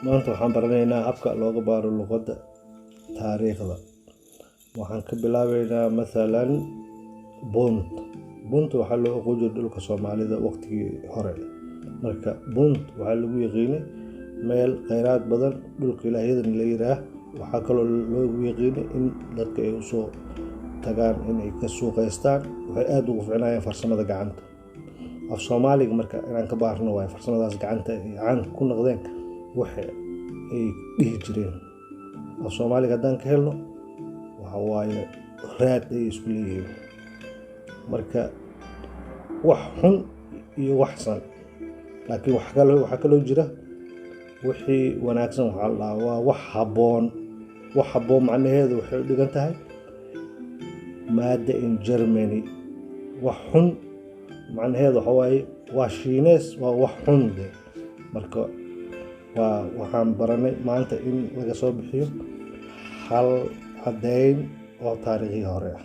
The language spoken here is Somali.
maanta waxaan baranaynaa habka looga baaro luqadda taariikhda. Waxaan ka bilaabaynaa mathalan bunt waxaa loo aqoon jiray dhulka Soomaalida waqtigii hore. Marka bunt waxaa lagu yaqiinay meel kheyraad badan, dhulka ilaahyadan la yiraah. waxaa kaloo loogu yaqiinay in dadka ay usoo tagaan inay ka suuqaystaan. waxay aad ugu fiicnaayeen farsamada gacanta. af Soomaaliga marka inaan ka baarno waaye farsamadaas gacanta ay caan ku noqdeen waxa ay dhihi jireen. af Soomaaliga haddaan ka helno waxa waaye raad ay isku leeyihiin. marka wax xun iyo wax san, laakiin waxaa kaloo jira wixii wanaagsan. waxaa la dhahaa waa wax habboon. wax habboon macnaheedu waxay u dhigan tahay maada in Germany. wax xun macnaheedu waxa waaye waa Shiinees, waa wax xun de. marka waxaan baranay maanta in laga soo bixiyo hal caddayn oo taariikhii hore ah.